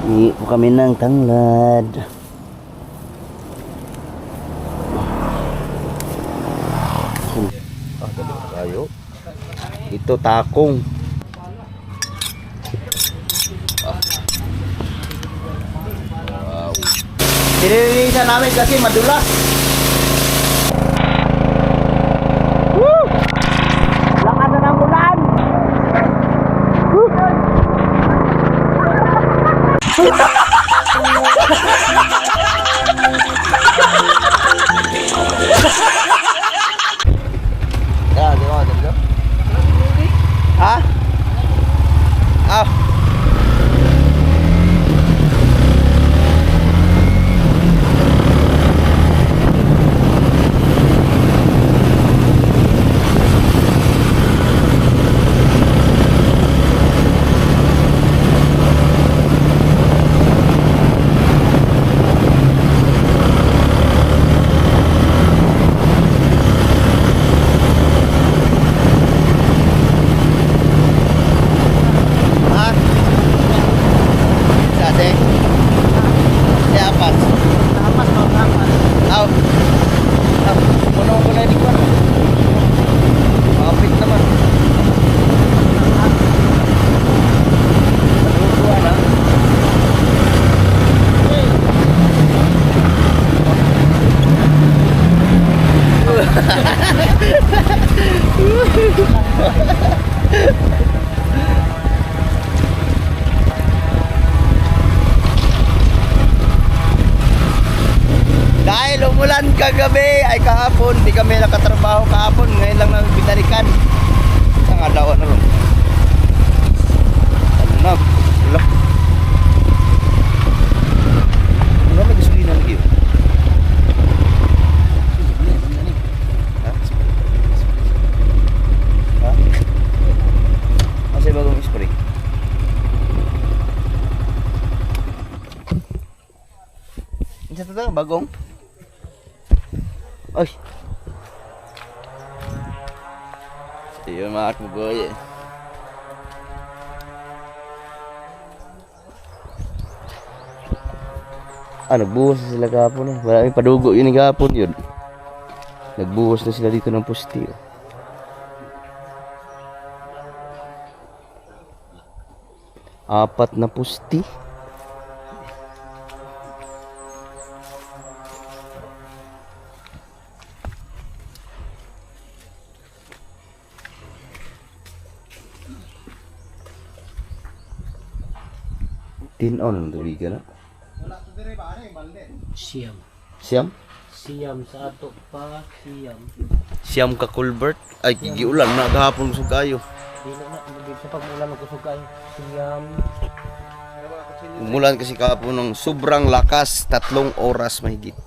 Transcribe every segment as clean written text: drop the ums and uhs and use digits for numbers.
Ihi po kami ng tanglad. Dali tayo. Ito takong. Wow. Nililinisan namin kasi madulas. Woo! Lakas na ng ulan. Woo! Ya, di ba? Ha? Ah. Dahil umulan kagabi ay kahapon, di kami nakatrabaho kahapon, ngayon lang namin binalikan. Ang adawan na ron. Ano na? Wala. Wala may gasolina lagi. Ha? Masay bagong spray. Isa ito bagong? Oy. Iyo mga kugoy. Nagbuhos na sila kahapon eh. Maraming padugo yun kahapon yun. Nagbuhos na sila dito ng pusti. Apat na pusti. Tinaw ng tubig na. Siyam. Siyam? Siyam sa ato pa, siyam. Siyam ka culvert. Ay, giulan na kahapon sa kayo. Di na, sa pag-ulan ko sa kayo. Siyam. Umulan kasi kahapon ng sobrang lakas, 3 oras mahigit.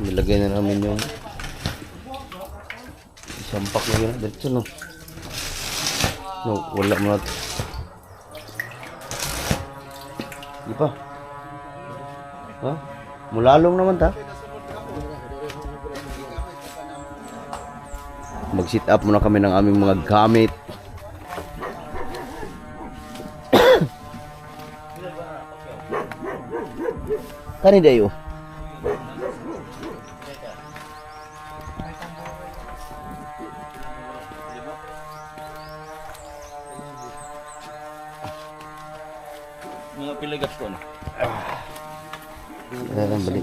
Nilagay na namin yung sampak na yun. Dito no. No, wala mo na. Di pa. Ha? Mulalong naman ta. Mag-sit up muna kami ng aming mga gamit. Kani dayo. Mga pilagas ko na. Balik.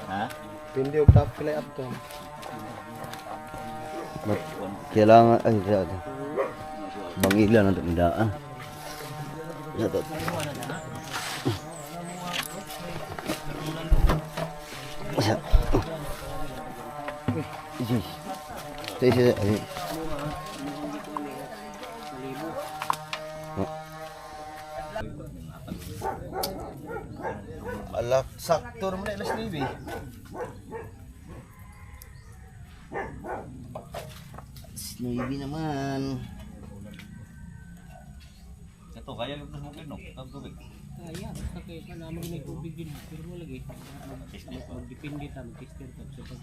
Ha? Pindi og top play up to. Kailangan ay bangilan ang tandaan. Ito. Alak sakto naman na ilas TV. Navy naman. Ito kaya yung mungkin no. Tubig. Kaya, basta kayo ka naman may tubig din. Pero mo lagi. Mag-depende ta, mag-tester ta. So pag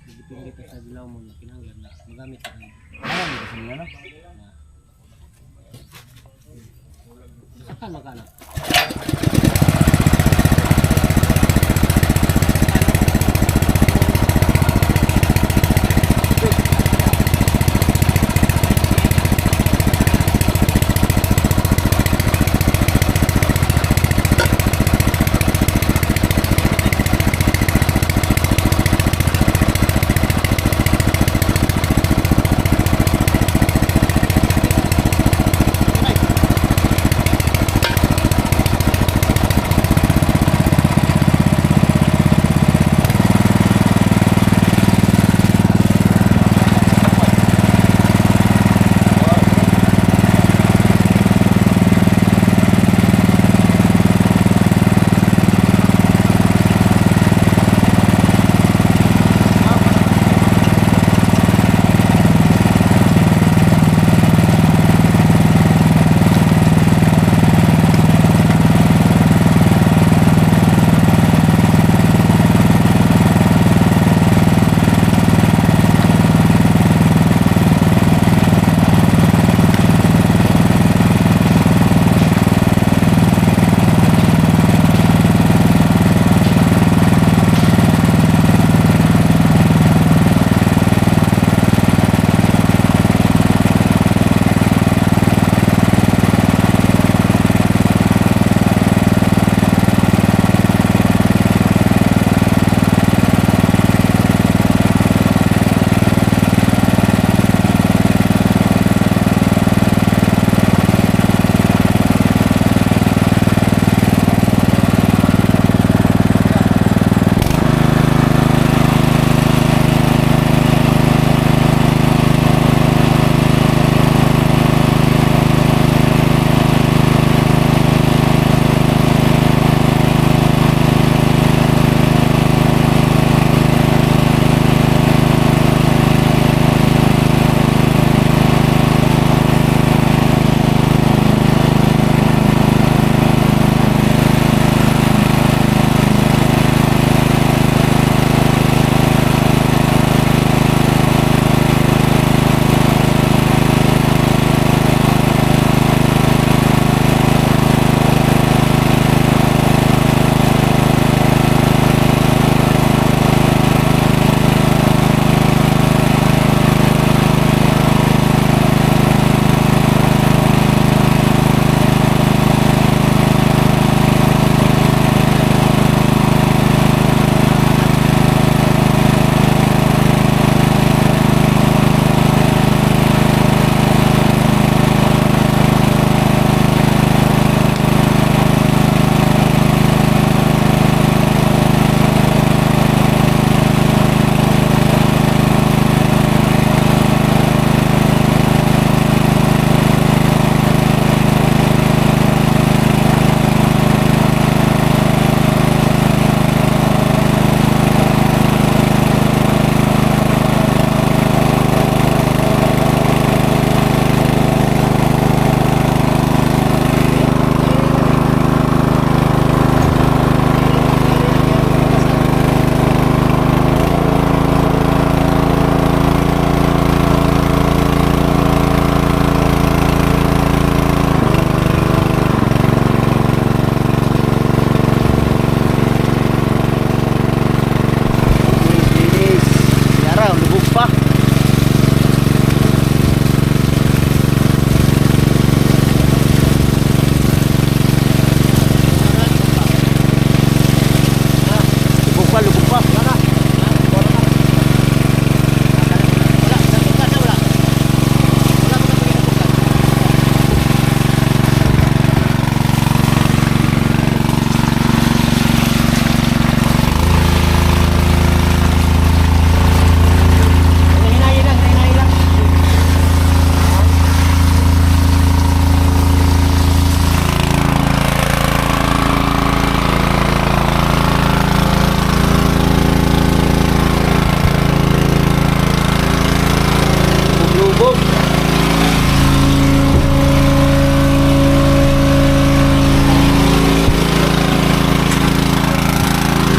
mag-depende ta sa dilaw mo na kinahanglan na magamit ta. Ano mo kasi nga na? Saka magkano?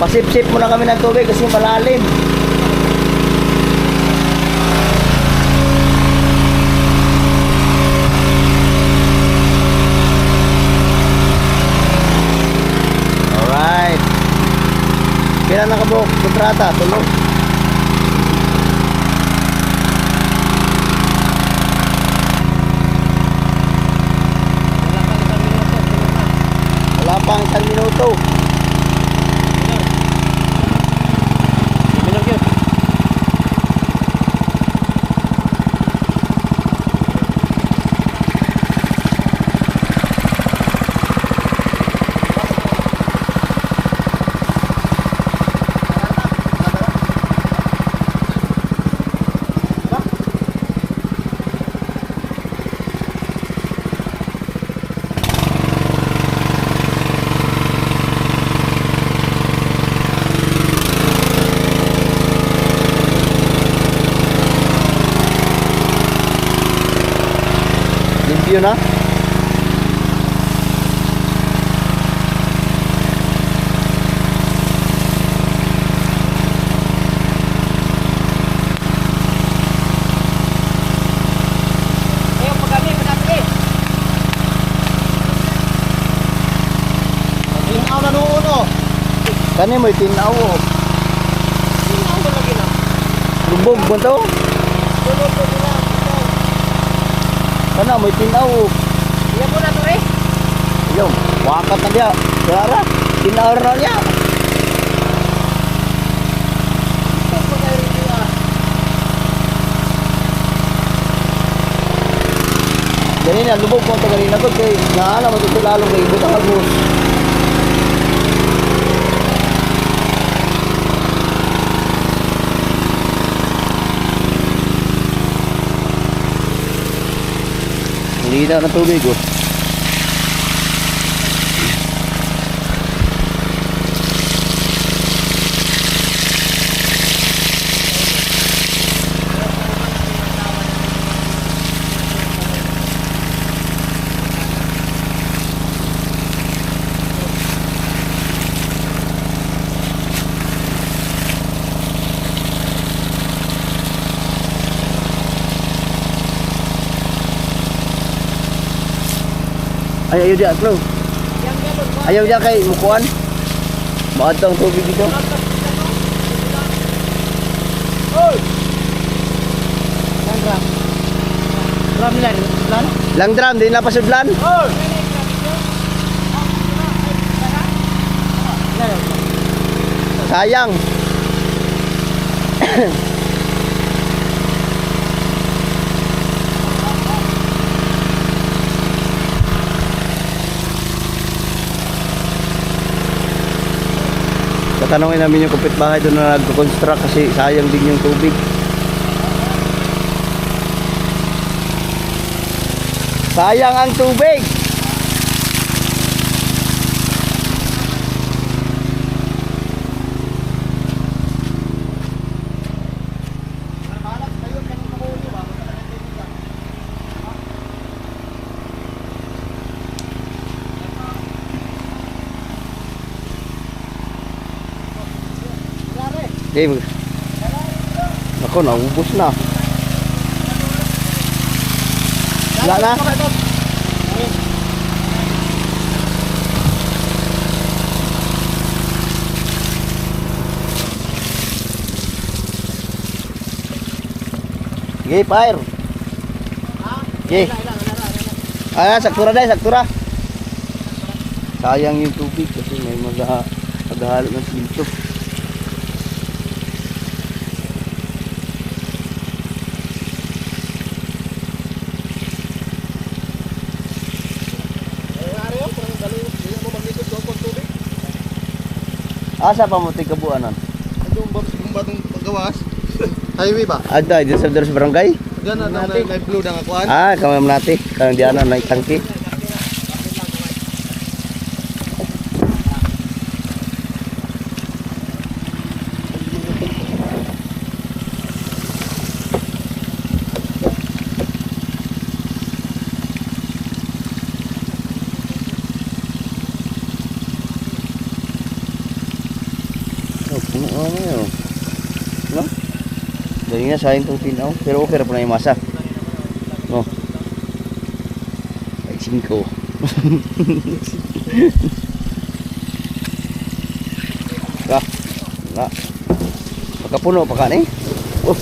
Pasip-sip muna kami ng tubig kasi malalim. Kailan nakabuok kontrata? Tulog. Wala pang isang minuto. Tulog na. Wala pang 1 minuto. Minor yun. Limpyo na. Ayun, pagkami, panapili. Tinaw na noon oh. Kani mo tinaw oh. Sinaw mo lagi na. Lubog mo to. Tulog ko nila. Kana mo tinaw oh. Iya po na to eh. Yung, wakat na dia. Klara, tinaw na niya. Ito po kayo rin nila. Ganina, lubog ko ito ganina ko. Kaya naalam mo ito lalong kay ibutang albus. Linaw na tubig oh. Ay, ayaw dia, bro. Yang galon mo. Ayaw dia kay mukuan. Baad tong tubig dito. Oy! Yang ram. Ram nila, ram. Lang drum, di na pasudlan. Oy! Sayang. Tatanungin namin yung kapitbahay doon na nagko-construct kasi sayang din yung tubig. Sayang ang tubig. Okay, ako naubos na. Wala na. Sige, fire. Sige. Ah, saktura dahil, saktura. Sayang yung tubig kasi may maghahalo ng simento. Asa pa mo kabuanan? Yung batong paggawas. Highway ba? Ada di sa barangay. Gana na blue dang akuan. Ah, kamay nati. Kang diana na tangki. Oh, puno na yun. No? Galing na sa itong tinaw. Pero okay na po na yung masa. Oh. Ay, 5. Ah, Na. Pagkapuno pa ka ni. Oh.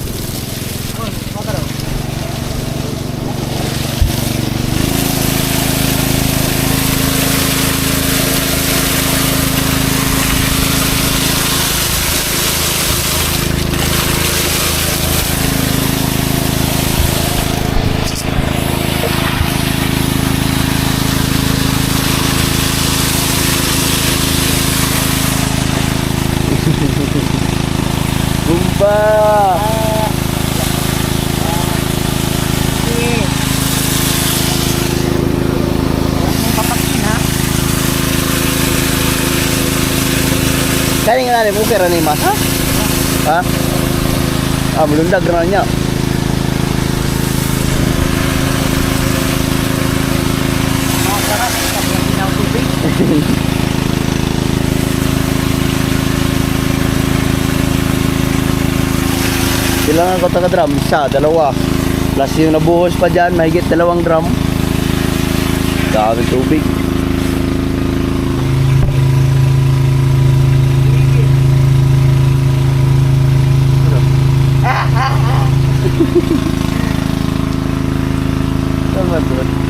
Gumba. Kaya nga rin mo pera ni Mas, ha? Ha? Ah, melundag na niya. Kailangan ko taga-drum, isa, dalawa. Plus yung nabuhos pa dyan, mahigit 2 drum. Daming tubig.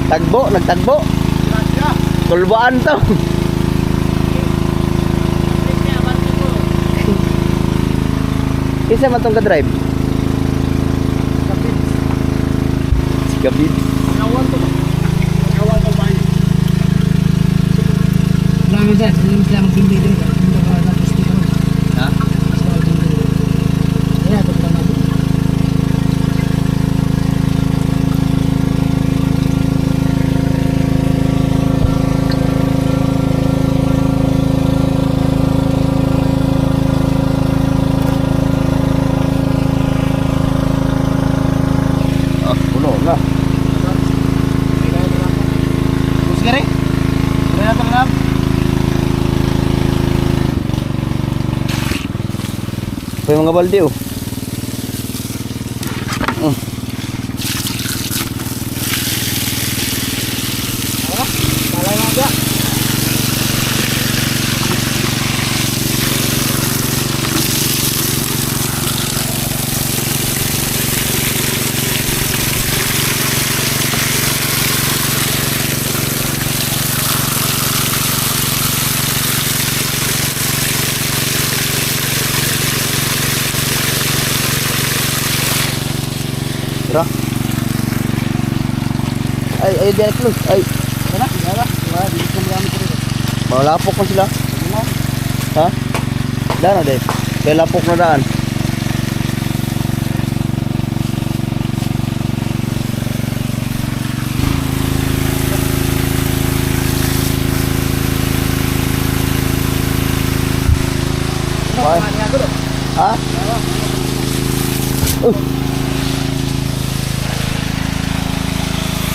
Tagbo, nagtagbo. Tulbaan to. Isa man tong ka-drive. Gabid. Kawan to ba? Namin dyan, hindi sila magbindi din. Hindi ka tapos dito. Ha? Kaya ito pa natin. Ah, puno na. Sige rin. Kaya ito lang. Ito yung mga balde, oh. Balay na dyan. Tara. Ay, direct close. Ay, Wala. Dito sa marami ko rin. malapok mo sila. Ha? Daan na, Dave. Kaya lapok na daan. Ay. Ha?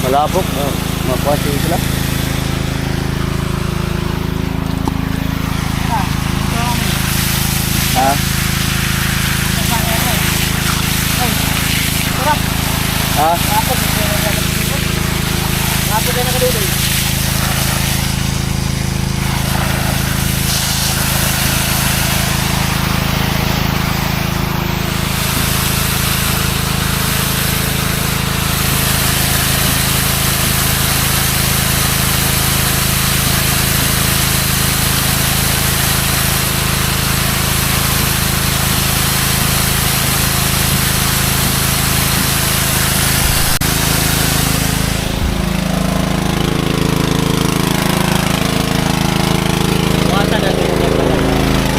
Malapok. Makuha sila. Ha? Ha?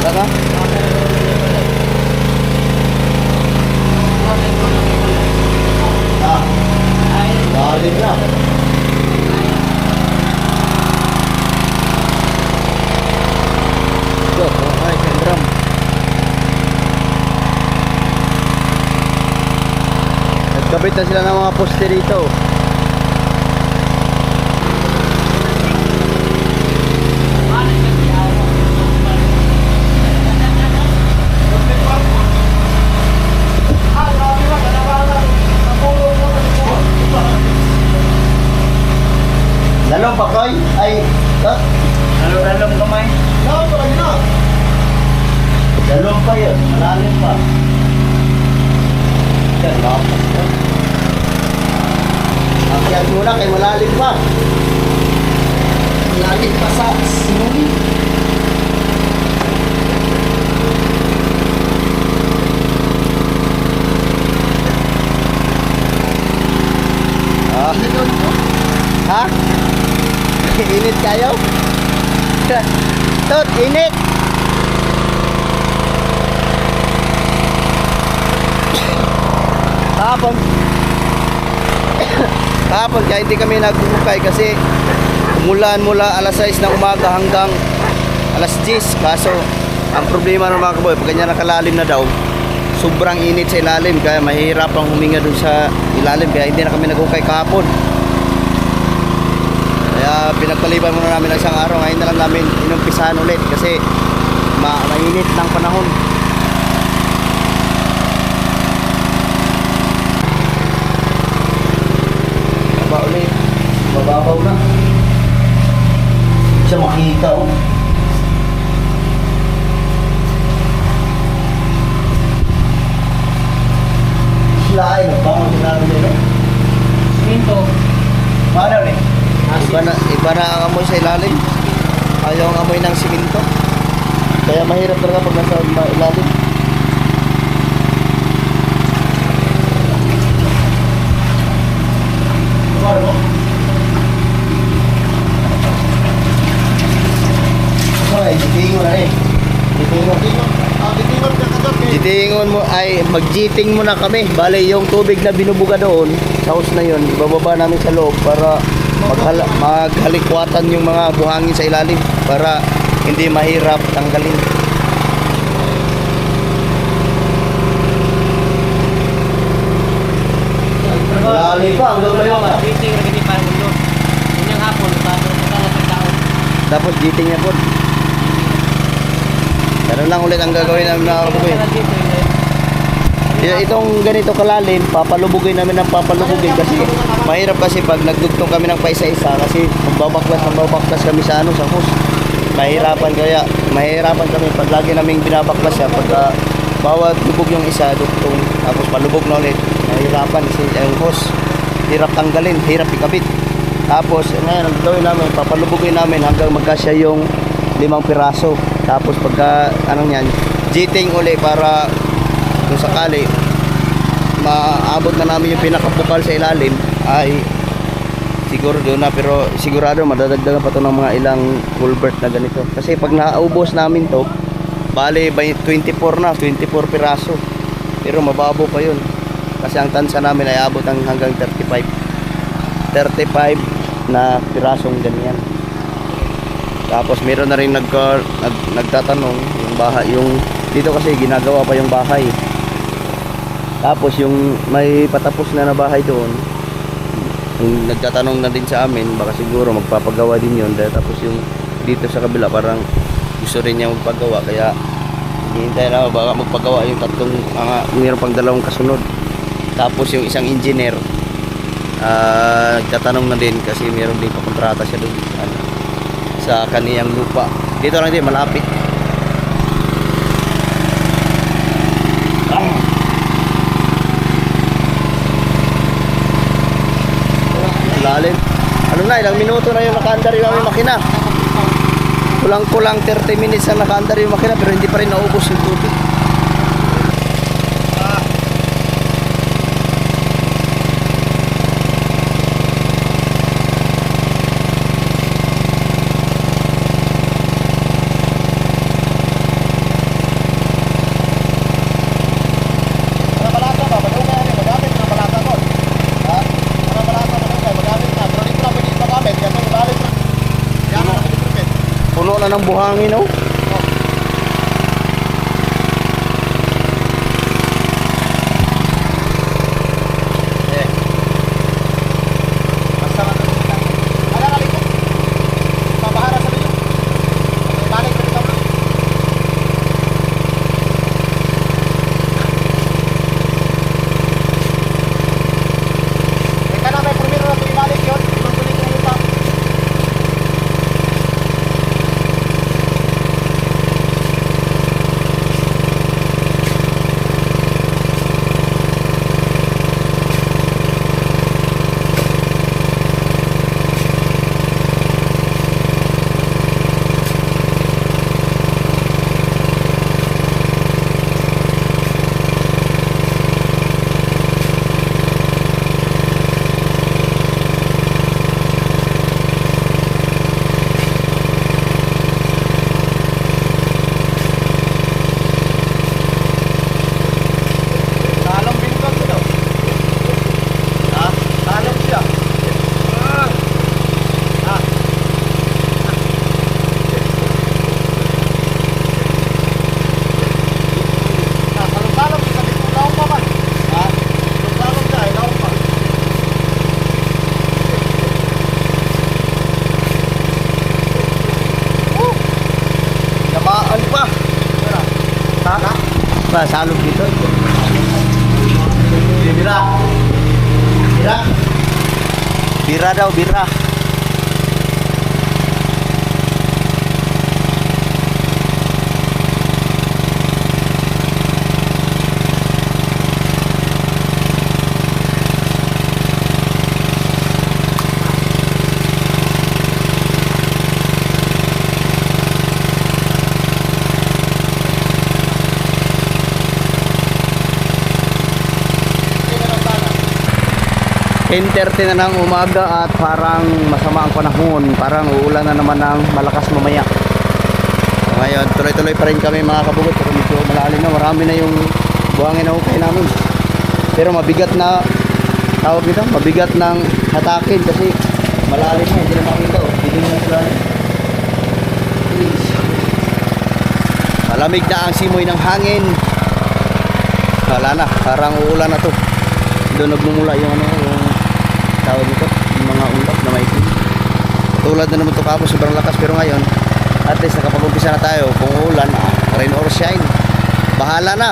Saka? Ha? Balik na. Ito, ay, sendram. Nagkabit na sila ng mga poste dito. Lalong pa koy? Ay, lalong kamay. Lalong pa yun. Malalim pa. Yan, lapas pa. Akyat muna kay malalim pa. Malalim pa sa simuli. Ah. Ha? Init kayo? Tot, init! Kahapon kahapon kaya hindi kami nagbukay kasi umulan mula alas 6 ng umaga hanggang alas 10. Kaso ang problema ng mga kaboy, pag ganyan nakalalim na daw, sobrang init sa ilalim kaya mahirap ang huminga dun sa ilalim, kaya hindi na kami nagbukay kahapon. Kaya pinagpaliban muna namin ng isang araw. Ngayon na lang namin inumpisahan ulit kasi mainit ng panahon. Baba ulit. Mababaw na. Hindi siya makita oh. Lain, nagbangon din namin dito. Minto. Paano rin? Iba na ang amoy sa ilalim. Ayaw ang amoy ng siminto. Kaya mahirap talaga pag nasa ilalim. Okay, jitingon na eh. Jitingon mo ay mag-jiting muna kami. Bale yung tubig na binubuga doon sa house na yun, ibababa namin sa loob para maghalikwatan yung mga buhangin sa ilalim para hindi mahirap tanggalin. Malalim pa, hanggang ngayon ah. Jiting na gini pa mundo. Yung hapon tapos sa tao. Tapos jiting niya po. Ganun lang ulit ang gagawin namin na kabukoy. Itong ganito kalalim, papalubugin namin ng papalubugin kasi mahirap kasi pag nagdugtong kami ng paisa-isa kasi magbabaklas kami sa sa hose. Mahirapan kami pag lagi naming binabaklas siya pagka bawat lubog yung isa dugtong tapos palubog na ulit. Mahirapan kasi yung hose. Hirap tanggalin, hirap ikabit. Tapos ngayon ang gagawin namin, papalubugin namin hanggang magkasya yung 5 piraso. Tapos pagka anong yan, jiting uli para kung sakali maabot na namin yung pinakabukal sa ilalim ay siguro doon na, pero sigurado madadagdagan pa to ng mga ilang culvert na ganito kasi pag naubos namin to bali 24 piraso, pero mababo pa yun kasi ang tansa namin ay abot hanggang 35 na pirasong ganyan. Tapos meron na rin nagtatanong yung bahay, yung dito kasi ginagawa pa yung bahay. Tapos yung may patapos na bahay doon, yung nagtatanong na din sa amin, baka siguro magpapagawa din yun. Tapos yung dito sa kabila parang gusto rin niya magpagawa, kaya hihintay na baka magpagawa yung tatlong mayroon pang 2 kasunod. Tapos yung isang engineer nagtatanong na din kasi mayroon din pakontrata siya doon sa kaniyang lupa. Dito lang din malapit. Lalim. Ano na, ilang minuto na yung nakaandar yung aming makina. Kulang-kulang 30 minutes na nakaandar yung makina pero hindi pa rin naubos yung tubig. Puno na ng buhangin, oh. Ano pa? Ha? Pa, salog dito. Bira. Bira. Bira daw, bira. Enterte na ng umaga at parang masama ang panahon. Parang uulan na naman ng malakas mamaya. So ngayon, tuloy-tuloy pa rin kami mga kabugot. Pero medyo malalim na. Marami na yung buhangin na hukay namin. Pero mabigat na, tawag nito, mabigat ng hatakin kasi malalim na. Hindi na makita. Hindi na sila. Malamig na ang simoy ng hangin. Wala na. Parang uulan na to. Doon nagmumula yung ano, yung tawag nito, yung mga ulap na maitim. Tulad na naman ito kapos, sobrang lakas. Pero ngayon, at least nakapag-umpisa na tayo. Kung ulan, rain or shine, bahala na.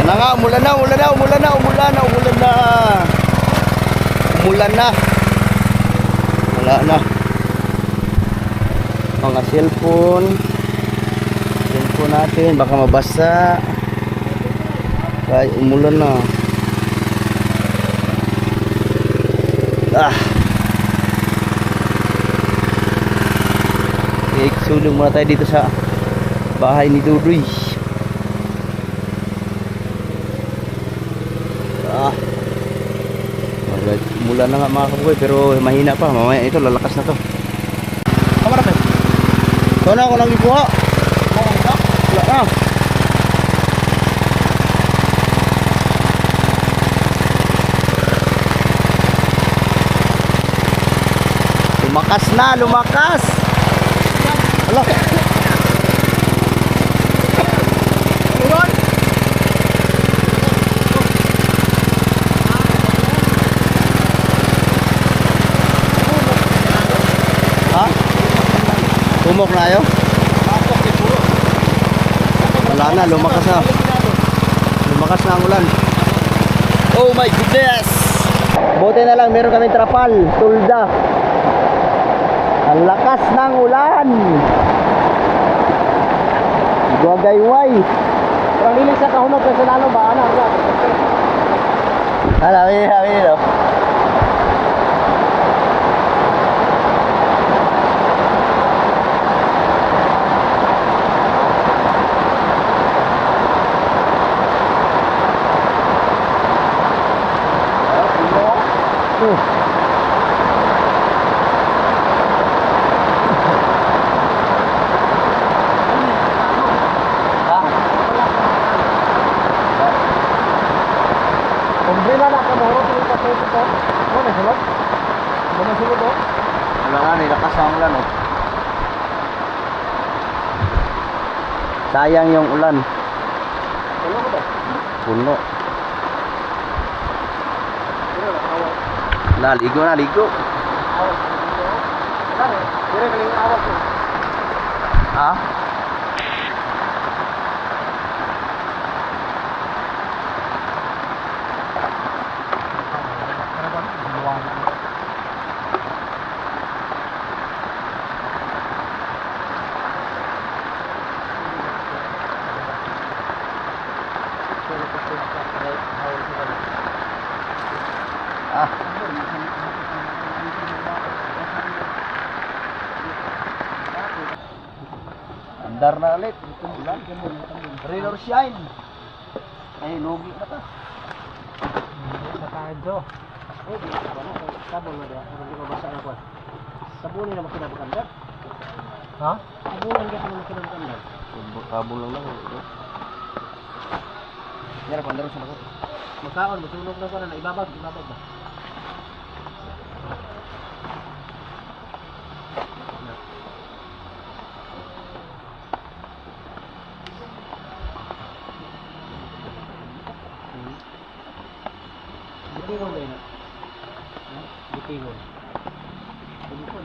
Yan na nga, umulan na, umulan na, umulan na, umulan na, umulan na. Umulan na. Wala na. Mga cellphone natin, baka mabasa. Kaya umulan na. Sulong muna tayo dito sa bahay ni Dudoy. Mula na nga mga kabuhay, pero mahina pa. Mamaya ito, lalakas na to. Kamara pa. Ito na ako lang ikuha. Wala na. Lumakas na, lumakas. Hala. Ulan. Ha? Tumok na ayo? Wala na, lumakas na. Lumakas na ang ulan. Oh my goodness. Buti na lang, meron kaming trapal, tulda. Ang lakas ng ulan. Guagayway. Ang lilis sa kahunod kasi lalo ba? Ano? Halawi no. Umbrella na kamoro sa ito ito. Ano na sulod? Ano na sulod oh? Wala nga, nilakas ang ulan oh. Sayang yung ulan. Ano ko ba? Puno. Pero nakawal. Ligo na, ligo. Awas. Ano? Pero kaling awas ko. Ha? Andar na ulit. Ulan. Rain or shine. Ay, lugi na ta. Sa tayo. Oh, sabon na dia. Hindi ko basa na ko. Sabon na makinabagandar. Ha? Sabon lang kasi makinabagandar. Kabul lang lang. Yan ang pandaro sa bako. Makaon, matulog na ko na ibabag ba? Bitingon ba yun? Bitingon. Bitingon,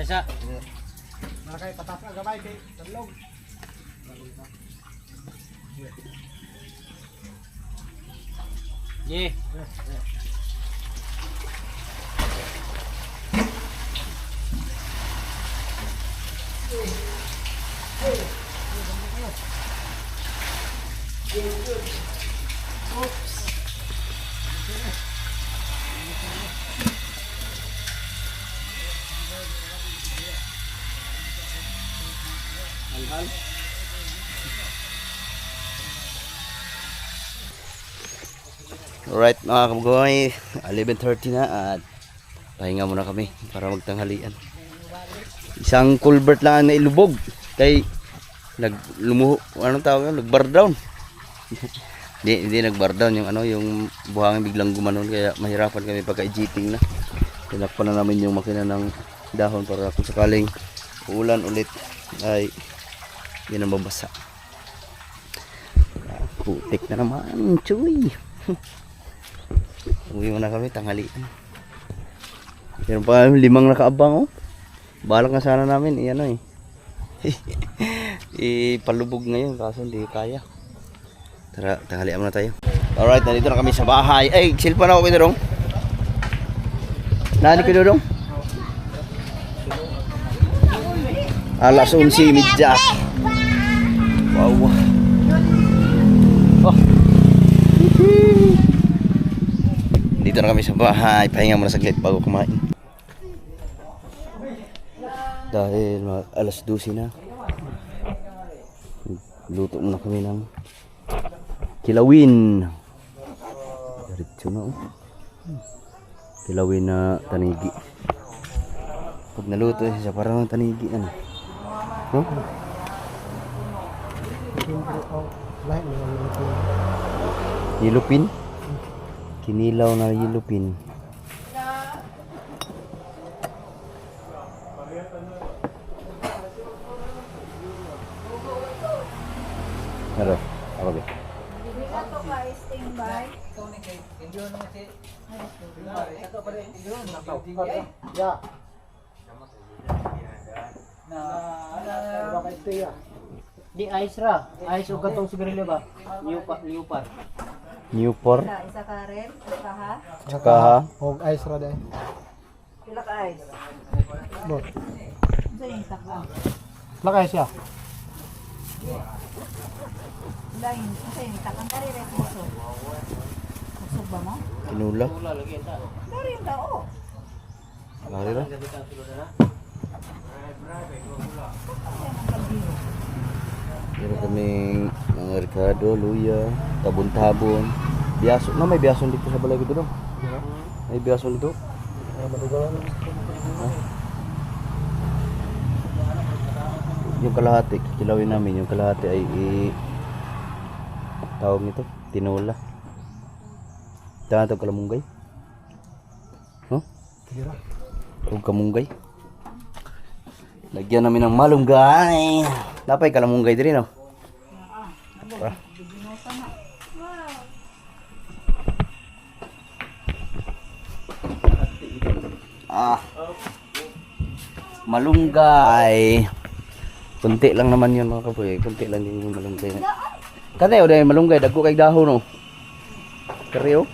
Isa. Nakay patas ka gamay kay tanlog. Ye. Alright mga kabugoy, 11:30 na at pahinga muna kami para magtanghalian. Isang culvert lang na ilubog kay naglumuho, anong tawag yun? Nag-bar down. hindi nag-bar down yung ano, yung buhangin biglang gumanon kaya mahirapan kami pagka i-jeeping na. Tinakpan na namin yung makina ng dahon para kung sakaling uulan ulit ay hindi na mabasa. Putik na naman, chuy. Uwi muna kami, tanghalian. Meron pa 5 nakaabang oh. Balak na sana namin, ano eh. Ipalubog ngayon kaso hindi kaya. Tara, tanghalian muna tayo. Alright, nandito na kami sa bahay. Ay, silpa na ako kinurong. Nani kinurong? Alas 11:30. Wow. Oh. Dito na kami sa bahay, pahinga muna saglit bago kumain. Dahil alas 12 na. Luto muna kami ng kilawin. Diretso na oh. Kilawin na tanigi. Pag naluto siya parang tanigi ano. Oh? Yilupin? Kinilaw na yilupin. Ano? Ako ba? Di ice ra. Ice o katong sigarilyo ba? Liupar. Newport. Isa ka rin, isa ha. Tsaka ha. Og ice ra dai. Pila ka ice. Bo. Isa yung isa ka. Lakay siya. Isa yung isa kang karire puso. Pusog ba mo? Kinula. Dari yung tao. Lari ra. Meron kaming mga ricado, luya, tabon-tabon. Biyaso. Na may biyaso dito sa balay ko dito. May biyaso dito. Yung kalahati, kilawin namin. Yung kalahati ay tawag nito, tinola. Tawag ito kalamunggay. Huh? Huwag kamunggay. Lagyan namin ng malunggay. Napay kalamunggay din no? Malunggay. Kunti lang naman yun mga kapoy. Kunti lang din yung malunggay. Kanayo dahil malunggay. Dagko kay dahon no? Karyo.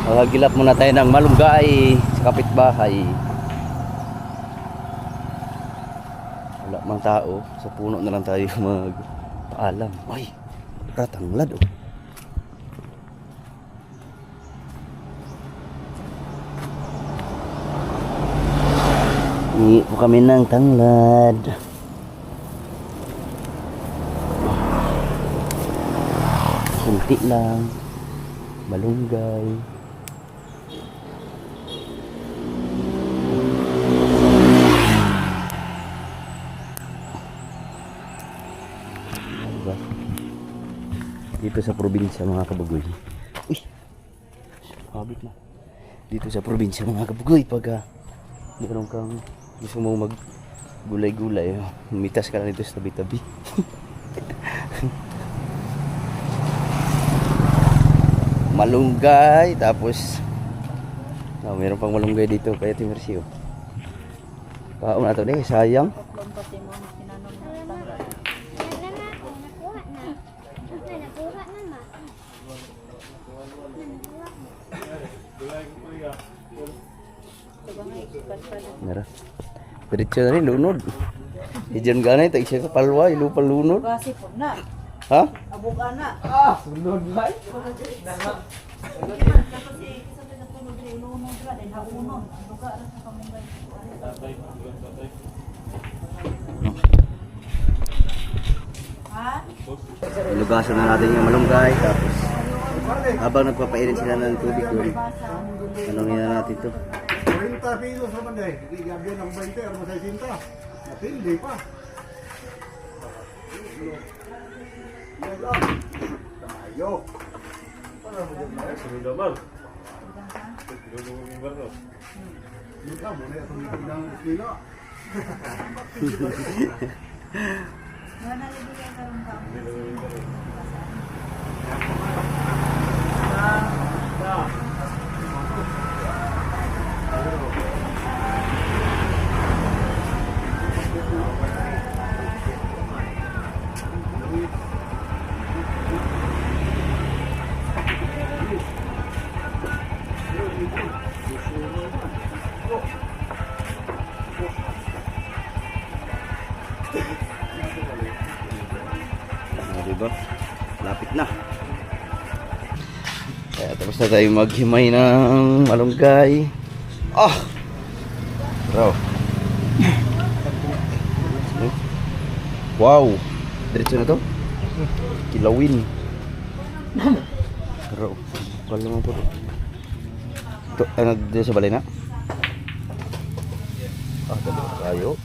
Magagilap muna tayo ng malunggay sa kapitbahay. Wala mang tao, sa puno na lang tayo magpaalam. Ay, ratanglad oh. Hingi po kami ng tanglad. Kunti lang. Malunggay. Dito sa probinsya mga kabugoy. Uy! Habit na. Dito sa probinsya mga kabugoy pag meron kang gusto mong mag gulay-gulay, mitas ka lang dito sa tabi-tabi. malunggay, tapos meron pang malunggay dito kaya Timercio. Paon na to ni, sayang. Tatlong pati mo na tinanom na tanggal. Ito ba nga ikipat pa na? Nara. Diretso na rin, lunod. Idiyan ganay, tag siya kapalwa, ilupa lunod. Kasi po na. Ha? Abog ana. Sunod ba? Kasi isa na tulog rin ilunod ra din haunon. Duga ra sa kamunggay. Ha? Lugasan na natin yung malunggay, tapos habang nagpapainit sila ng tubig doon, tanongin na natin to. 40 kilos naman dahil. Gabi ng 20, ano sa sinta? Matindi pa. Tayo. Kita mo na itong ilang kilo. Wala libigay karong ka. Diba? Lapit na. Kaya tapos na tayo maghimay ng malunggay. Ah! Bro. Wow! Diretso na to? Kilawin. Bro. Wala naman po. Ito, ano dito sa balay na? Ah, dali tayo.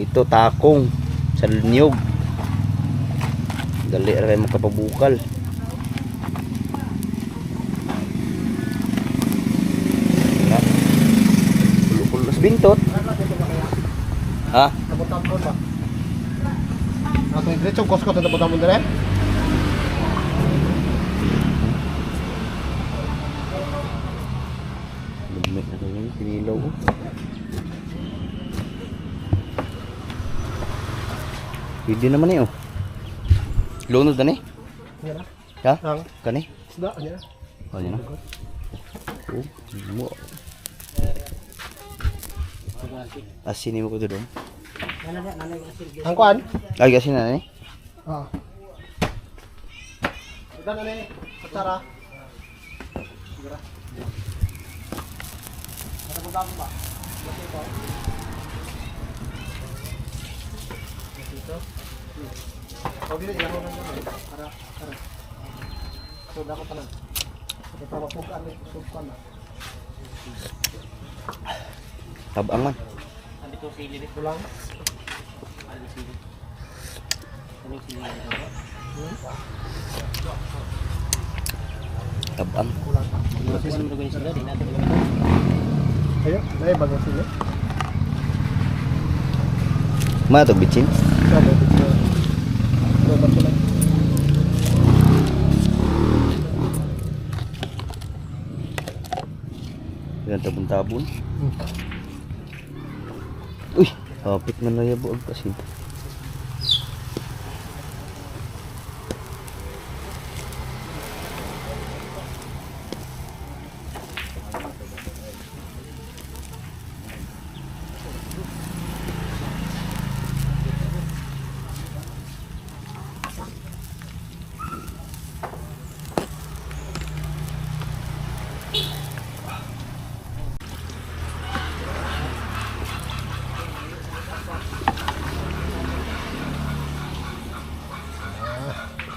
Ito takong sa niyog. Dali ra kayo makapabukal. Pulo-pulo sa bintot. Ha? Tabot-tabot ba? Ato yung diretso, kosko ito tabot-tabot dire? Lumit na rin yung pinilaw. Pwede naman eh oh. Lunod na ni? Yan Ha? Ang Kani? isda, yan. Oh, yun na. Oh, mo. Asin mo ko to doon. Ang kuan? Ay, asin na ni. Oo. Ito na ni, kutsara. Sigura. Tabot-tabot ba? O dili ilang oras na para. So dako pa lang. Ito pa mapugaan ni supan na. Tabang man. Andito sili dito. Kulang. Andito sili. Anong sili dito? Tabang. Kasi sa mga sila din natin. Ayo, dai bago sila. Mana to bitchin? Sabi dito. Robot ko lang. Yan tabon-tabon. Uy, kapit man na yabo ang kasi.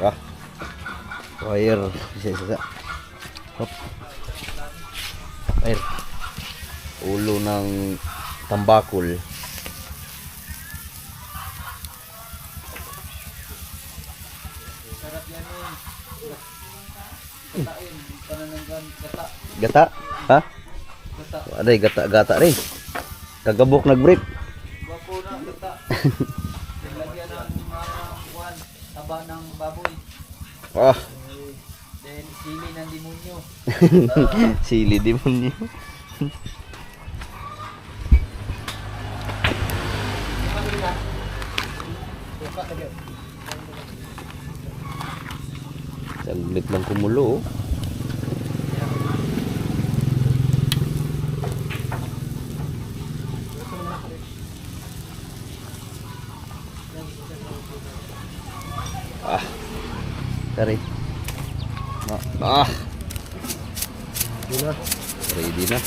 Ah. Wire bisa. Hop. Wire. Ulo ng tambakol. Gata? Ha? Aday gata rin. Kagabok nag-break. Gwapo na kita. Lagyan ng mga kuwan, taba ng baboy. Ah, Then Sili ng demonyo. Sili demonyo. Saglit lang kumulo oh. Ah. Tari. Ready na.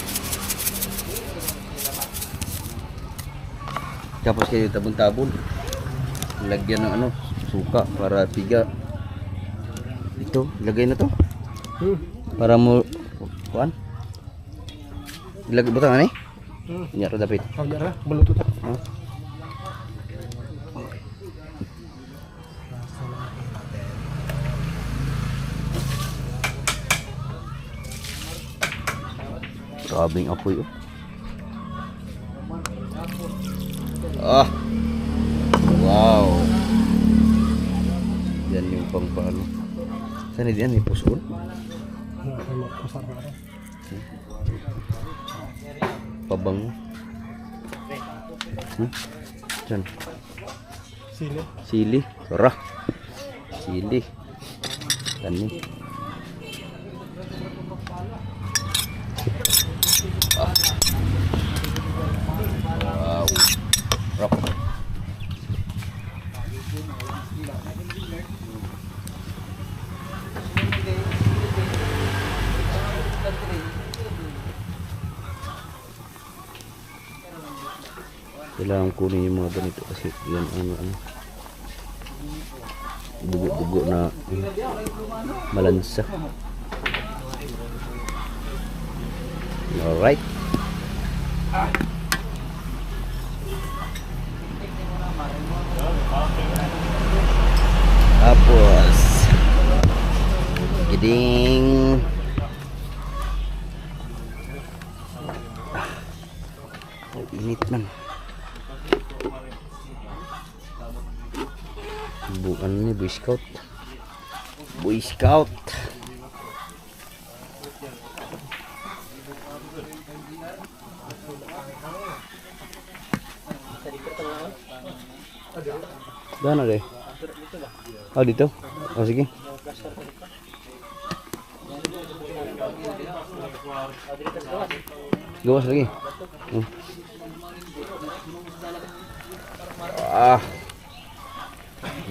Tapos kayo tabon-tabon. Lagyan ng ano, suka para tiga. Ito, lagay na to. Para mo kuan. Ilagay butang ani? Nyaro dapat. Kau jara, belut tu. Huh? Grabing apoy oh. Ah. Wow. Yan yung pang paano. Saan yan ipuson? Pabango. Diyan. Sili. Sili. Sarah. Sili. Tani. Ah. Wow. Rock. Kailangan kunin yung mga ganito kasi yan ano dugo-dugo na malansa. Alright. Tapos giding init man. Bukan ni Boy Scout. Boy Scout. Mana deh? Oh dito. Oh sige. Gawas lagi. Ah.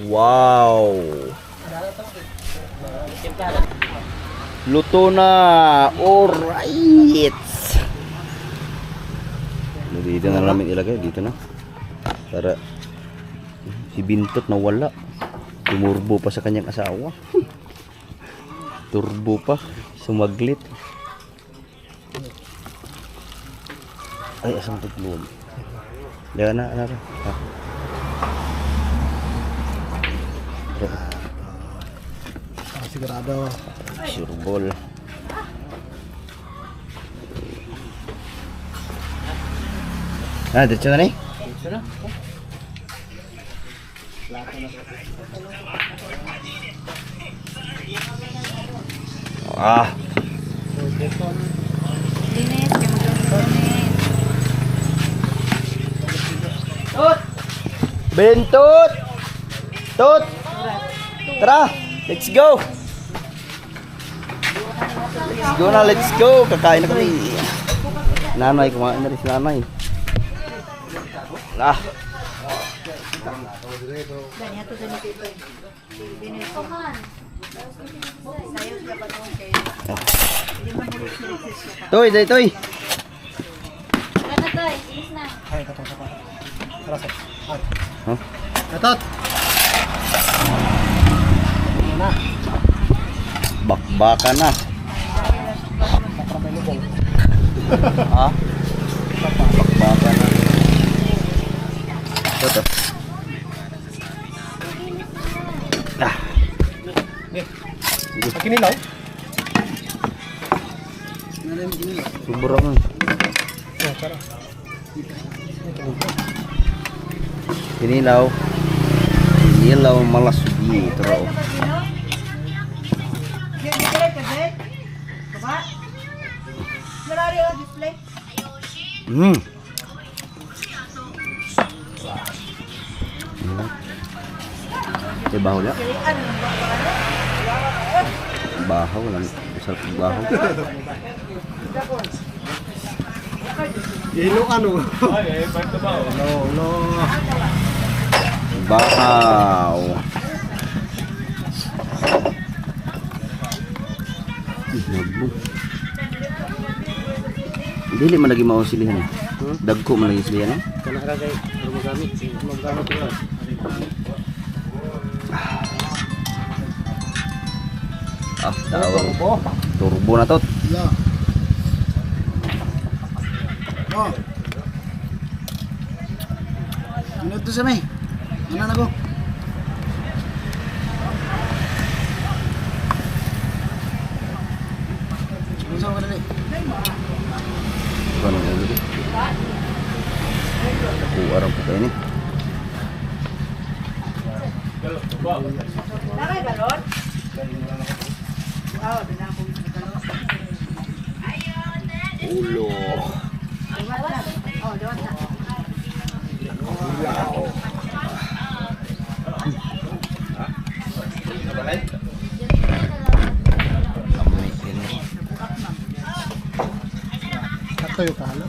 Wow. Luto na. Alright. Dito na namin ilagay. Dito na. Para si Bintot nawala. Tumurbo pa sa kanyang asawa. Turbo pa. Sumaglit. Ay, asang tutlog. Diyan na, anak. Ha? Sigurado. Sure ball. Ah, dito na ni? Dito na. Ah. Linis, kaya mag-linis. Bentot! Tot! Tara! Let's go! Let's go na, let's go! Kakain na kami. Nanay, kumain na rin si nanay. Ah! Ganyan to ganito ito. Linis ko man. Sayo siya pa doon kayo. Hindi man mulit-mulit siya pa. Toy, day, toy! Wala na to, ilis na. Ay, katot pa. Terasa. Ay. Huh? Katot. Na. Bakbaka na. Para may lubong. Ha? Bakbaka na. Ito. Ah. Kinilaw. Subura man. Oh, tara. Kinilaw. Kinilaw malas sugi. Ito raw. Hmm. Baho lang. Baho lang. Sarap ng baho. Yelo ano? No. Bahaw. Nabog. Dili man lagi mao silihan eh. Dagko man lagi silihan eh. Kana ra kay magamit ko. Tawag. Turbo na to. Yeah. Oh. Ano to sa may? Ano na ko? Saan ka na rin? Ano na ulo? Kuwarang po kayo ni. Nakay galon? Wow, dinapong galon. Ulo. Oh, dawat na. Sakto yung kalo.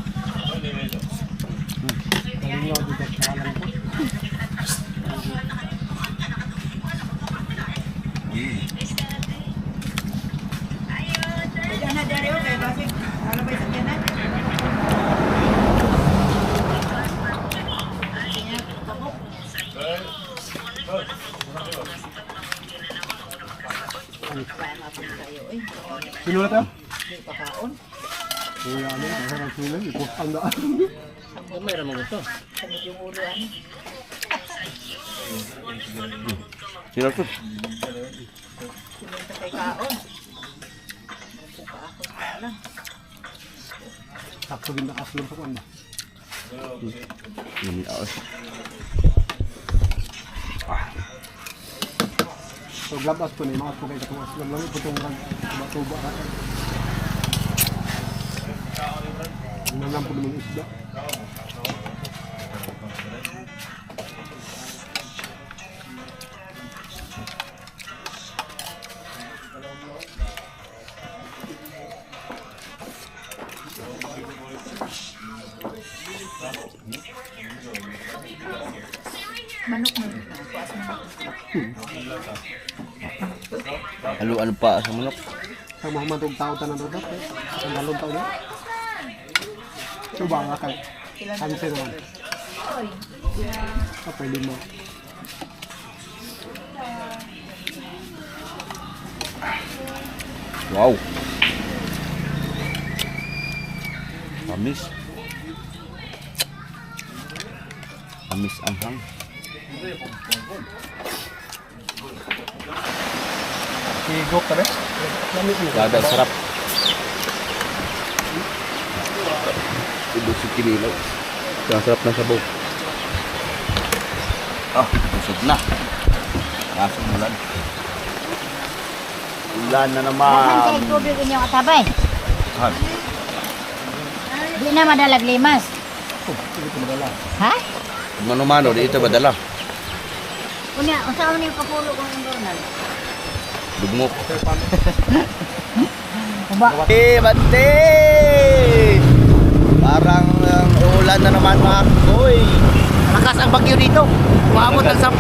Diyan na dari o kay basig. Ano ba sa kyanan? Sino na to? Kuya ano, masarap sila. Ipos ang daan. May ra mo to. Kamot yung ulo ano. Sino to? Sinunta kay kaon. Puka ako sa lang. Sakto din nakaslong sa kanya. Ini aos. So glabas po na mga pugay sa tuwas lang lang putong rang tuba ka. Nanam po naman isda. Manok mo. Kuas manok. Ano pa sa manok? Sa mga matong tao tanan ito. Ang lalong tao niya. Coba nga kay. Kanse naman. Oy. Pwede mo. Wow. Tamis. Tamis ang hang. Higop ka na? Lamig mo. Gada sarap. Ibusog kinilaw. Ang sarap ng sabaw. Busog na. Lasang ulan. Ulan na Dahan kay naman. tubig inyong katabay. Ha? Di na madalag limas. Ha? Mano-mano, dito ba dala? Unya, unsa man yung kapulo kong Donald? Dugmok. Uba. Bante! Parang ulan na naman mga koy. Lakas ang bagyo dito. Umabot ng 10-10.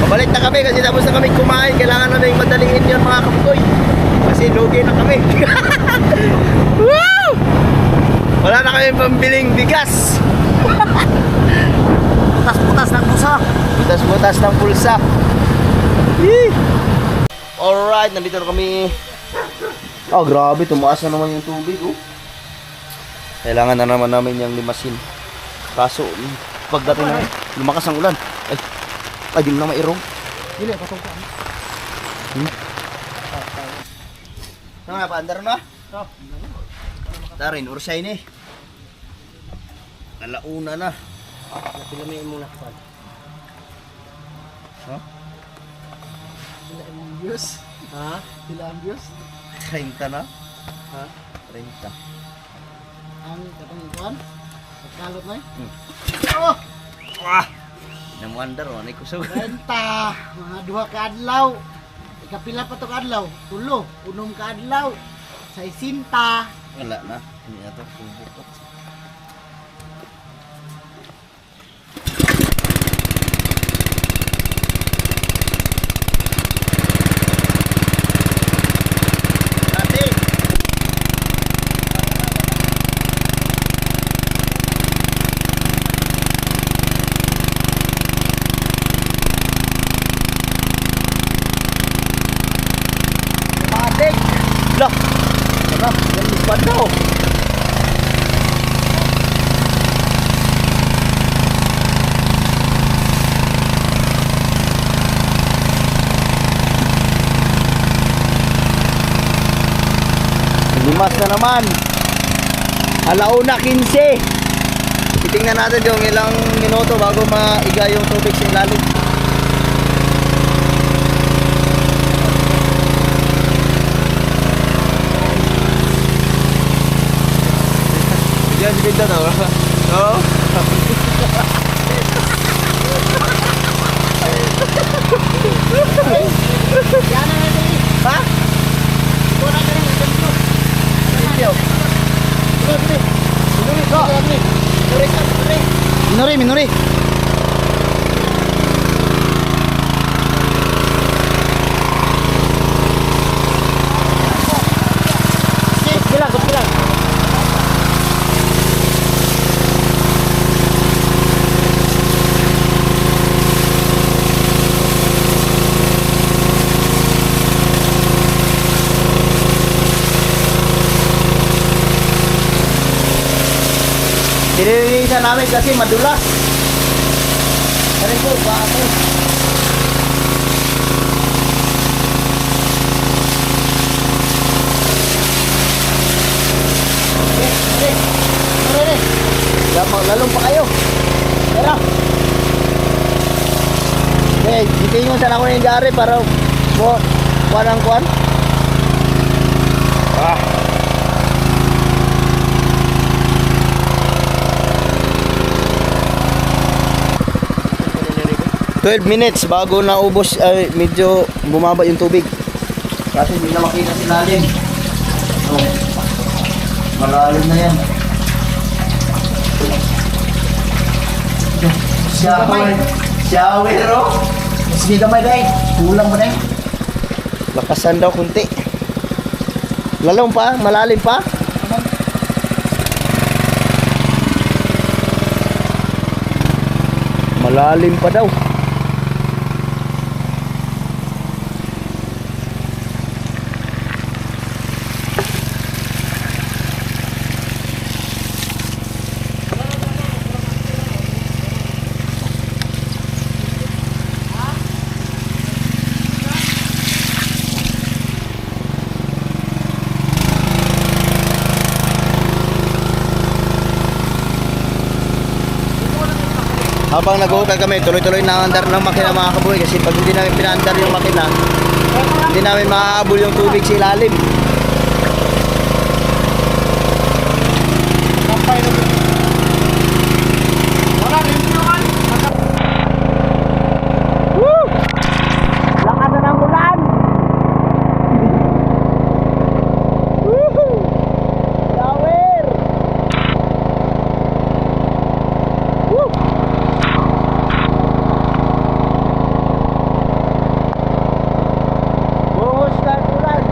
Pabalik na kami kasi tapos na kami kumain. Kailangan namin madaliin yun mga kapoy. Kasi lugi na kami. Woo! Wala na kami pambiling bigas. Putas-putas ng busa. Butas-butas ng pulsa. Yee! Alright, nandito na kami. Oh, grabe. Tumaas na naman yung tubig. Oh. Kailangan na naman namin yung limasin. Kaso, pagdating na lumakas ang ulan. Ay, di mo na mairong. Dili patong ka. Ano nga, paandar na? Darin, ursay ni. Alauna na. Pinamiin muna. Sila ang views. Ha? Sila ang views. 30 na? Ha? 30. Ang katong kuan. Pagkalot na. Oh! Wah! Namuandar, ano kusog. 30. Mga duha ka adlaw. Ikapila pa to ka adlaw? 3. Unom ka adlaw. 60. Wala na. Hindi na to. Tubo ko. Ate! Matik! Lah! Ano? Yan ispan daw. Limas na naman. Alauna 15. Titingnan natin yung ilang minuto bago maiga yung tubig sa ilalim. Yan, ganda na ba? Oo. Ha? Minuri, minuri. Bilang, bilang. Nililinisan namin kasi madulas. Ano po, bakit? Lalong pa kayo. Pero okay, itingon sana ako yung gari para mo kuhan ang kuhan. Ah. 12 minutes bago naubos, medyo bumaba yung tubig. Kasi hindi na makita si lalim. Oh, malalim na yan. Shower. Shower, oh. Sige gamay dahil. Kulang mo na. Lakasan daw kunti. Lalong pa? Malalim pa? Malalim pa daw. Habang nag-uukay kami, tuloy-tuloy na andar ng makina mga kabuhay kasi pag hindi namin pinaandar yung makina, hindi namin maaabol yung tubig sa ilalim. Woo! Lakas na ng ulan! Woohoo! Shower! Woo! Buhos na ulan.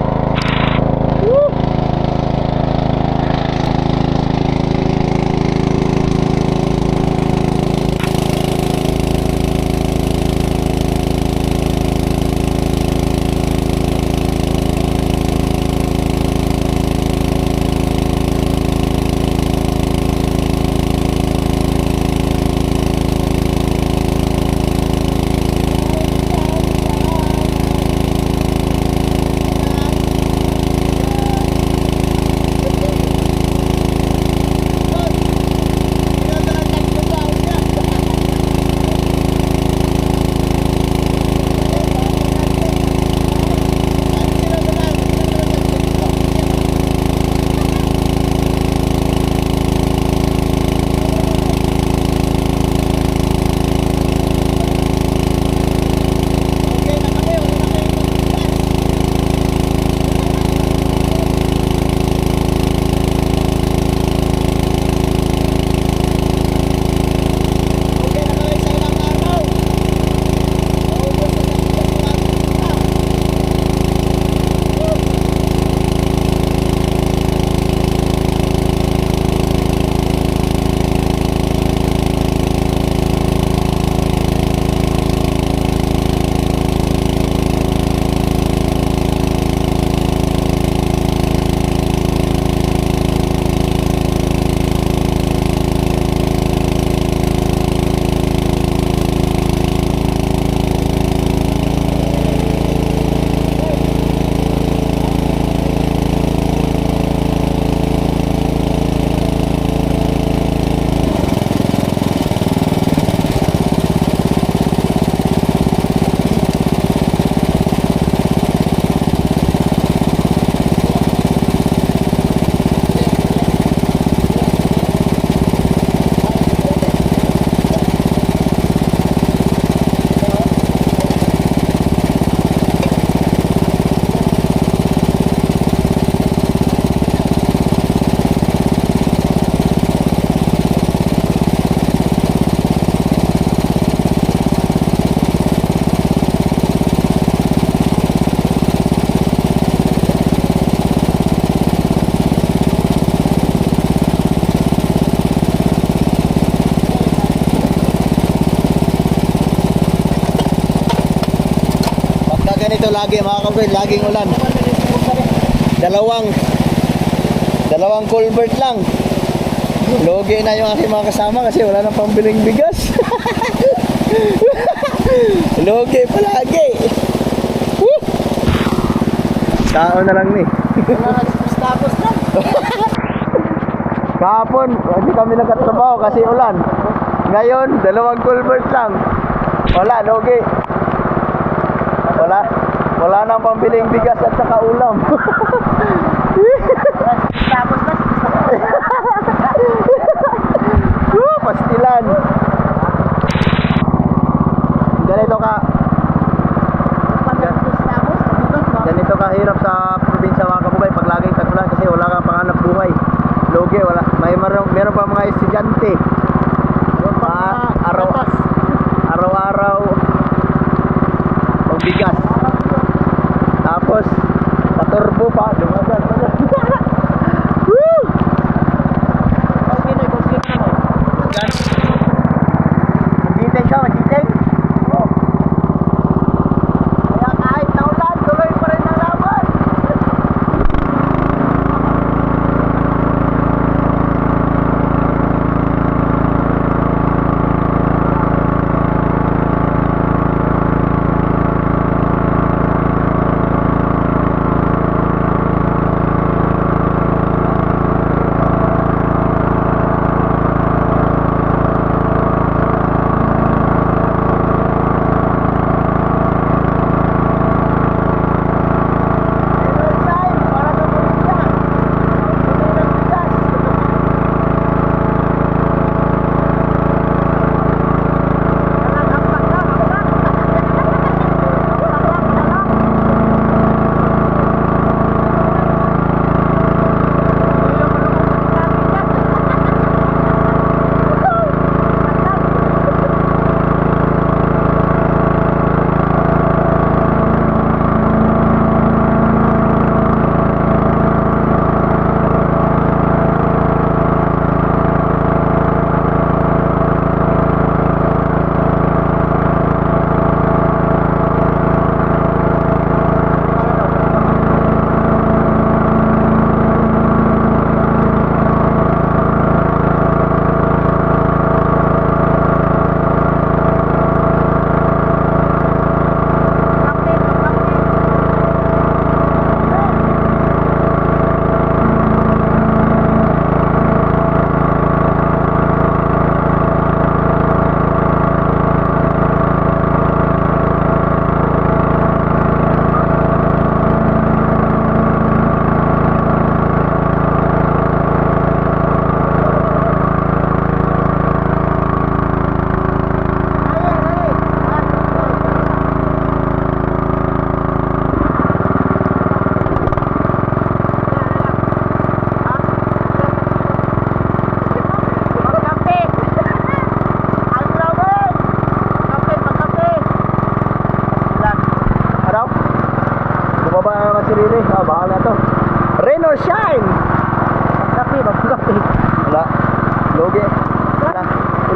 ganito lagi mga kabukid, laging ulan. Dalawang culvert lang. Logi na yung aking mga kasama kasi wala nang pambiling bigas. Logi palagi. Woo! Tao na lang ni. Tapos na. Kahapon, hindi kami nagkatrabaho kasi ulan. Ngayon, 2 culvert lang. Wala, logi. Wala nang pambiling bigas at saka ulam. Tapos na. Pastilan. Ganito kahirap sa probinsya mga kabugay pag laging tag-ulan kasi wala kang panghanap buhay. Logi, wala. Meron pa mga estudyante. Araw-araw magbigas. Tapos paturbo pa, dumagan. Woo! Magiteng ka, magiteng. Kaya kahit naulan, tuloy pa rin ang laban.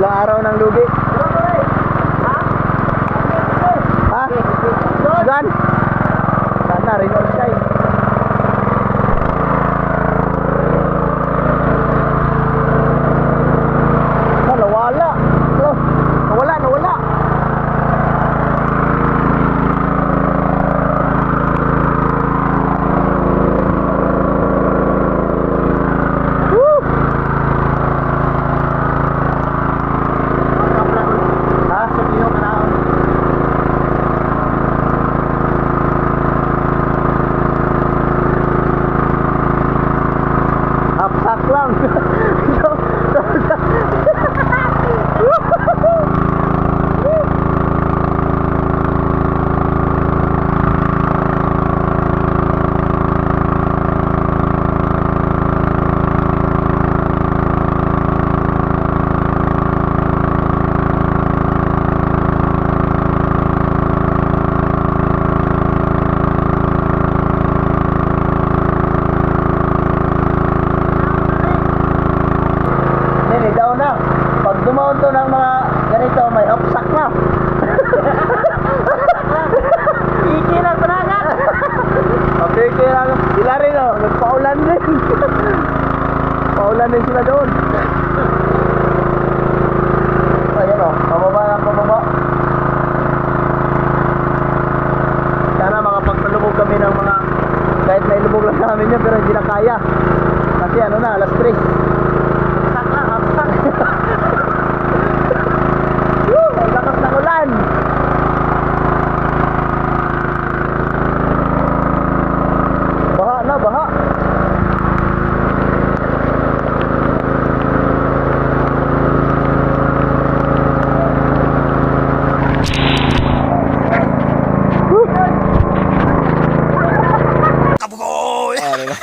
Ilang araw ng lugi? Ha? Gan? Sana rin or shine. Nawala. Nawala. Hapsak lang. Pag dumaon to ng mga ganito, may hapsak na. Pikiran panagat. Papikiran. Sila rin oh. Nagpaulan din. Paulan din sila doon. Ayan oh. Pababa lang pababa. Sana makapagpalubog kami ng mga kahit may lubog lang namin yun pero hindi na kaya. Kasi ano na, alas 3. Hamsak lang, hamsak. Ang lakas ng ulan. Baha na, baha. Kabugoy! Ah, diba?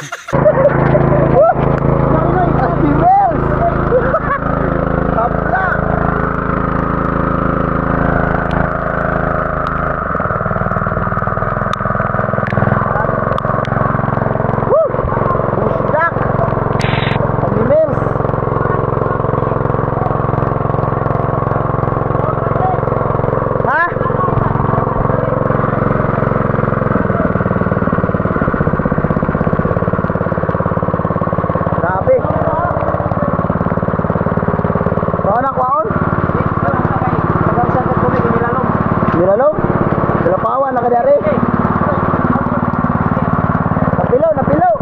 Astimels! Tabla! Busdak! Astimels! Ha? Grabe. Baon na kwaon? Hanggang sa tubig nilalong. Nilalong? Dalapawan na kadari. Napilaw, napilaw.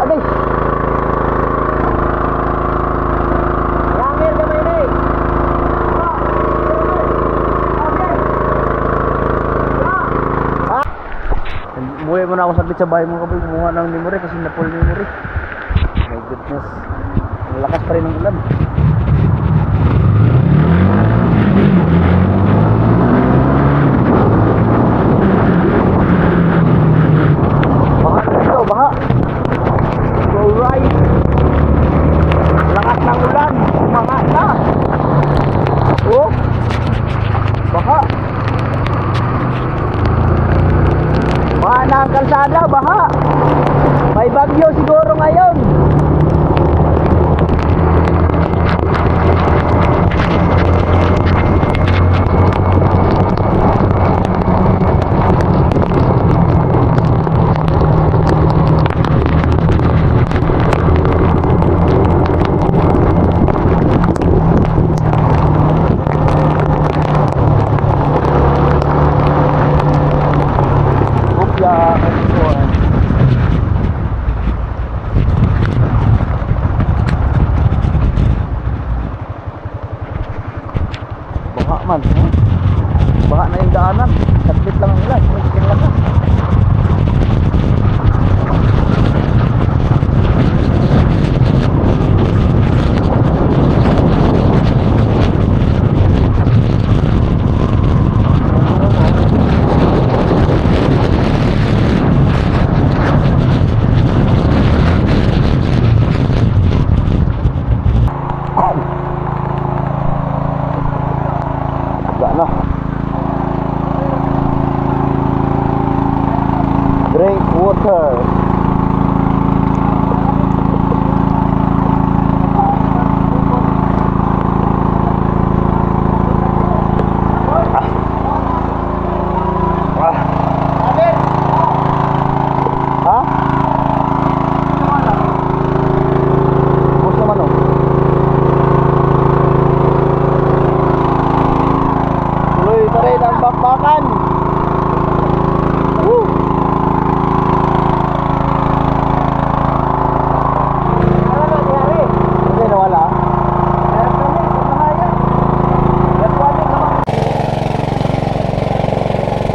Aday. Ramir gamay ni. Umuwi mo na ako saglit sa bahay mo kaboy. Kumuha ng memory kasi na-full memory. My goodness. Ang lakas pa rin ng ulan. Baha na dito, baha. Alright. Lakas ng ulan. Baha na. Oh. Baha. Baha na ang kalsada, baha. May bagyo siguro ngayon. Upya, kasuan. Baha man, eh? Baha na yung daanan. Saglit lang ang ulan, may sikin lang. Wala na. Drink water. Ha? Bus naman oh. Tuloy pa rin ang bakbakan. Woo! Hindi nawala.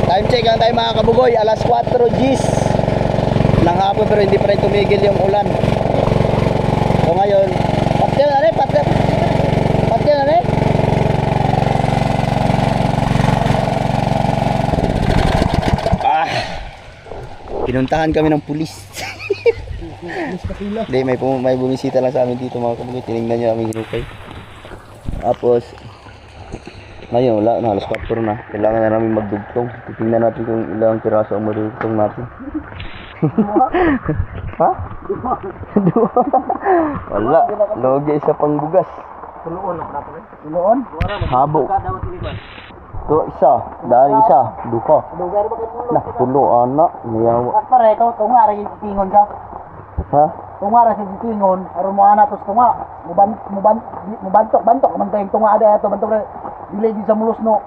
Time check ang tayo mga kabugoy. Alas 4 Gs ng hapon pero hindi pa rin tumigil yung ulan. So ngayon, patya na rin, patya na rin. Pinuntahan kami ng pulis. Hindi, may bumisita lang sa amin dito mga kabugoy. Tinignan nyo aming hinukay. Tapos, ngayon wala na, alas 4 na. Kailangan na namin magdugtong. Titingnan natin kung ilang piraso ang madugtong natin. Ha? Dua. Wala. Logi isa pang bugas. Tuluon na pala eh. Tuloon? Habo. Kadawat ini ba? To isa. Dari isa. Duka. Lugar ba kayo Nah, tulo anak. Niyawa. At pare ito, tunga rin tingon ka. Ha? Tunga rin si tingon, aron mo ana tos tunga. Mubantok man tayong tunga ada ato bantok rin. Dili di sa mulos no.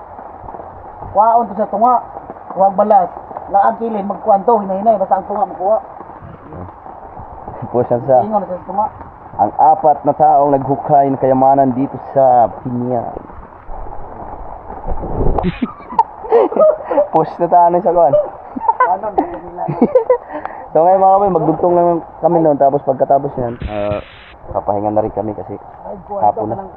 Waon to sa tunga. Huwag balas. Laang kilin magkuanto hinay-hinay basta ang tunga makuha. Pusan sa Tingon sa tunga. ang apat na taong naghukay ng kayamanan dito sa Pinya. Post na tayo sa kuan. Ano nila? So ngayon mga kapatid, magdugtong lang kami noon tapos pagkatapos yan, papahinga na rin kami kasi hapon na.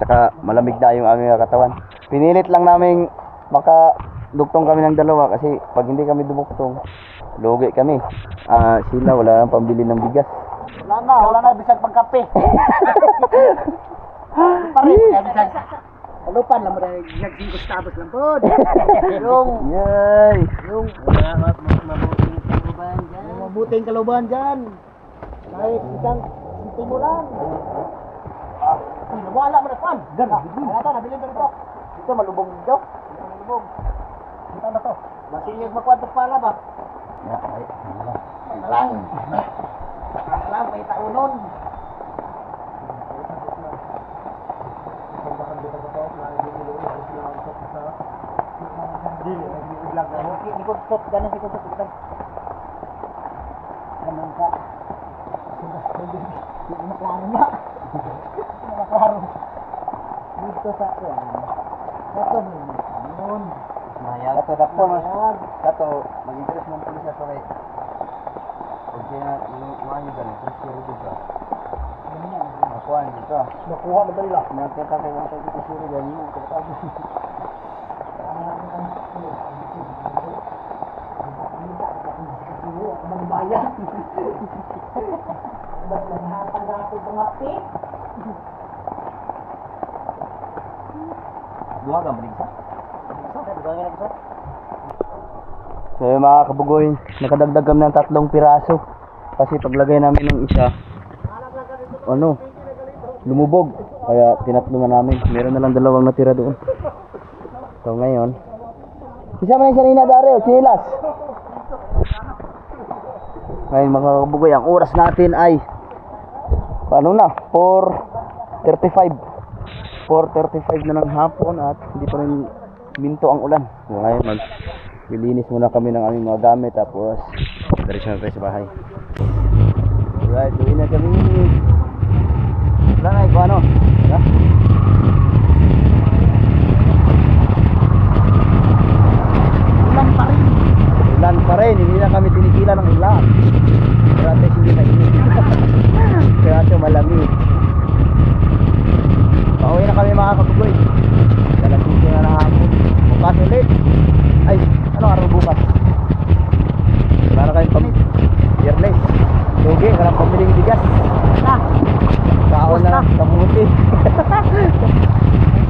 Tsaka malamig na yung aming katawan. Pinilit lang namin makadugtong kami ng dalawa kasi pag hindi kami dumuktong, lugi kami. Sila wala nang pambili ng bigas. Wala na bisag pangkape. Pare, bisag. Lupan lang mo dahil nagsingkos tapos lang po. Yay! Yung mabuting kaluban dyan. Kahit isang sinti mo lang. Wala mo na pan. Ganda. Ito, nabili ko nito. Ito, malubog dito. Malubog. Ito na to. Masinyag magkwantos pala ba? Nalang. Nalang, may taunon. Ikot-ikot, ganun ikot-ikot. Ganun ka. Hindi maklaro niya. Hindi maklaro. Dito sa akin. Dato nun. Dato, Dato, mag-interest mo ang pulis na sorry. Huwag kaya inuuhan nyo ganun, kung siro dito. Nakuha nyo dito. Nakuha mo dali lang. Nakita kayo ang pagkita siro ganun. Magbayan. Ba't nanghatang ako ng hapi? Buha ka, maligsa? So yung mga kabugoy, nakadagdag kami ng 3 piraso. Kasi paglagay namin ng isa, lumubog. Kaya tinatlo na namin. Meron na lang 2 natira doon. So ngayon, isa man yung sanina Dario, chinilas. Ngayon mga kabugoy, ang oras natin ay paano na? 4:35. 4:35 na ng hapon at hindi pa rin minto ang ulan. So ngayon maglilinis muna kami ng aming mga gamit tapos diretso na tayo sa bahay. Alright, uwi na kami. Wala na ikaw ano? Wala? Ulan pa rin, hindi na kami tinigilan ng ulan. Pero at least hindi na init. Kaya ito malamig. Pauwi na kami mga kabugoy. Dalasito na ng hapon. Bukas ulit. Ay, ano araw bukas? Wala na kayong Biyernes. Lugi, walang pamiling bigas. Kaon na lang, kamuti.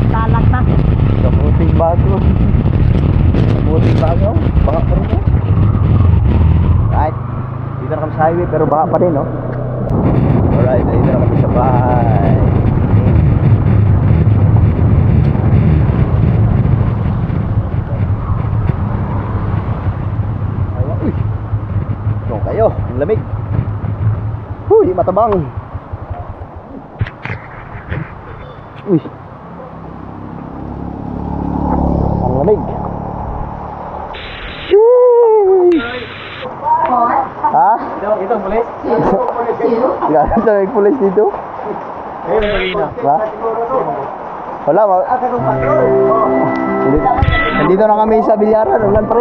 Talag na. Kamuting bago. Kamuting bago. Baka pa rin yan. Right. Dito na kami sa highway pero baka pa rin, no? Alright, dito na kami sa bahay. Kayo, ang lamig. Huy, matabang. Uy. Ang lamig. Ha? Ito, pulis. Gano'n sa may pulis dito? Ha? Wala, nandito na kami sa Bilyaran, ulan pa rin.